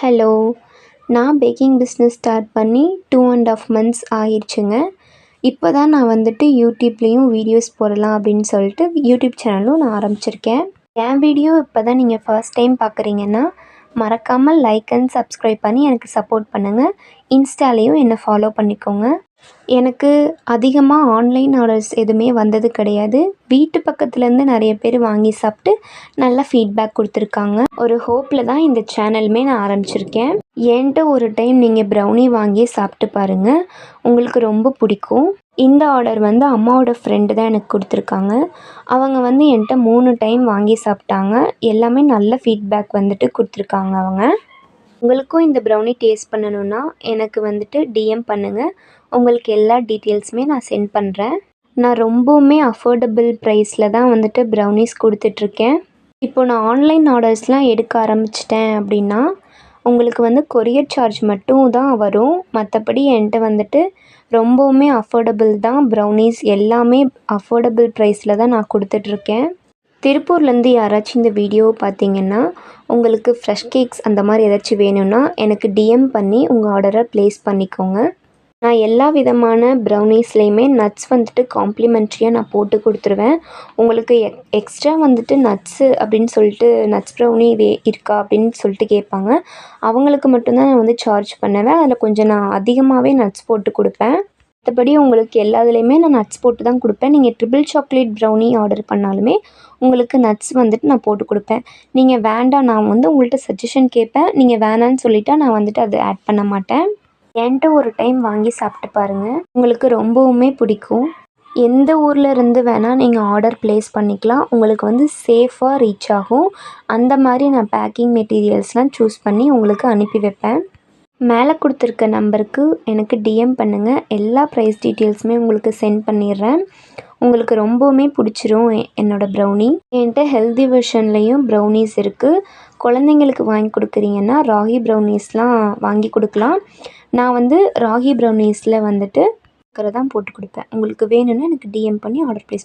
Hello! நான் packing business start பண்ணி 2 1/2 months ஆகிடுச்சுங்க. இப்போ தான் நான் வந்துட்டு யூடியூப்லேயும் வீடியோஸ் போடலாம் அப்படின்னு சொல்லிட்டு யூடியூப் சேனலும் நான் ஆரம்பிச்சிருக்கேன். என் வீடியோ இப்போ தான் நீங்கள் ஃபர்ஸ்ட் டைம் பார்க்குறீங்கன்னா, மறக்காமல் லைக் அண்ட் சப்ஸ்கிரைப் பண்ணி எனக்கு சப்போர்ட் பண்ணுங்கள். இன்ஸ்டாலேயும் என்னை ஃபாலோ பண்ணிக்கோங்க. எனக்கு அதிகமாக ஆன்லைன் ஆர்டர்ஸ் எதுவுமே வந்தது கிடையாது. வீட்டு பக்கத்துலேருந்து நிறைய பேர் வாங்கி சாப்பிட்டு நல்ல ஃபீட்பேக் கொடுத்துருக்காங்க. ஒரு ஹோப்பில் தான் இந்த சேனலுமே நான் ஆரம்பிச்சிருக்கேன். என்கிட்ட ஒரு டைம் நீங்கள் ப்ரௌனி வாங்கி சாப்பிட்டு பாருங்கள், உங்களுக்கு ரொம்ப பிடிக்கும். இந்த ஆர்டர் அம்மாவோட ஃப்ரெண்டு தான் எனக்கு கொடுத்துருக்காங்க. அவங்க என்கிட்ட 3 டைம் வாங்கி சாப்பிட்டாங்க. எல்லாமே நல்ல ஃபீட்பேக் கொடுத்துருக்காங்க அவங்க. உங்களுக்கும் இந்த ப்ரௌனி டேஸ்ட் பண்ணணுன்னா எனக்கு டிஎம் பண்ணுங்கள். உங்களுக்கு எல்லா டீட்டெயில்ஸுமே நான் சென்ட் பண்ணுறேன். நான் ரொம்பவுமே அஃபோர்டபுள் ப்ரைஸில் தான் ப்ரௌனிஸ் கொடுத்துட்ருக்கேன். இப்போ நான் ஆன்லைன் ஆர்டர்ஸ்லாம் எடுக்க ஆரம்பிச்சிட்டேன் அப்படின்னா, உங்களுக்கு கொரியர் சார்ஜ் மட்டும் தான் வரும். மற்றபடி என்கிட்ட ரொம்பவுமே அஃபோர்டபுள் தான். ப்ரௌனிஸ் எல்லாமே அஃபோர்டபுள் ப்ரைஸில் தான் நான் கொடுத்துட்ருக்கேன். திருப்பூர்லேருந்து யாராச்சும் இந்த வீடியோ பார்த்தீங்கன்னா, உங்களுக்கு ஃப்ரெஷ் கேக்ஸ் அந்த மாதிரி ஏதாச்சும் வேணும்னா எனக்கு டிஎம் பண்ணி உங்கள் ஆர்டரை ப்ளேஸ் பண்ணிக்கோங்க. நான் எல்லா விதமான ப்ரௌனிஸ்லேயுமே நட்ஸ் காம்ப்ளிமெண்ட்ரியாக நான் போட்டு கொடுத்துருவேன். உங்களுக்கு எக்ஸ்ட்ரா நட்ஸு அப்படின்னு சொல்லிட்டு நட்ஸ் ப்ரௌனி இருக்கா அப்படின்னு சொல்லிட்டு கேட்பாங்க. அவங்களுக்கு மட்டும்தான் நான் சார்ஜ் பண்ணுவேன். அதில் கொஞ்சம் நான் அதிகமாகவே நட்ஸ் போட்டு கொடுப்பேன். மற்றபடி உங்களுக்கு எல்லாத்துலேயுமே நான் நட்ஸ் போட்டு தான் கொடுப்பேன். நீங்கள் ட்ரிபிள் சாக்லேட் ப்ரௌனி ஆர்டர் பண்ணாலுமே உங்களுக்கு நட்ஸ் நான் போட்டு கொடுப்பேன். நீங்கள் வேண்டாம், நான் உங்கள்கிட்ட சஜஷன் கேட்பேன். நீங்கள் வேணான்னு சொல்லிட்டா நான் அதை ஆட் பண்ண மாட்டேன். என்கிட்ட ஒரு டைம் வாங்கி சாப்பிட்டு பாருங்கள், உங்களுக்கு ரொம்பவுமே பிடிக்கும். எந்த ஊரில் இருந்து வேணால் நீங்கள் ஆர்டர் ப்ளேஸ் பண்ணிக்கலாம். உங்களுக்கு சேஃபாக ரீச் ஆகும். அந்த மாதிரி நான் பேக்கிங் மெட்டீரியல்ஸ்லாம் சூஸ் பண்ணி உங்களுக்கு அனுப்பி வைப்பேன். மேலே கொடுத்துருக்க நம்பருக்கு எனக்கு டிஎம் பண்ணுங்கள். எல்லா ப்ரைஸ் டீட்டெயில்ஸுமே உங்களுக்கு சென்ட் பண்ணிடுறேன். உங்களுக்கு ரொம்பவுமே பிடிச்சிரும் என்னோடய ப்ரௌனி. என்கிட்ட ஹெல்தி வெர்ஷன்லேயும் ப்ரௌனிஸ் இருக்குது. குழந்தைங்களுக்கு வாங்கி கொடுக்குறீங்கன்னா ராகி ப்ரௌனிஸ்லாம் வாங்கி கொடுக்கலாம். நான் ராகி ப்ரௌனிஸில் தான் போட்டு கொடுப்பேன். உங்களுக்கு வேணும்னா எனக்கு டிஎம் பண்ணி ஆர்டர் ப்ளேஸ்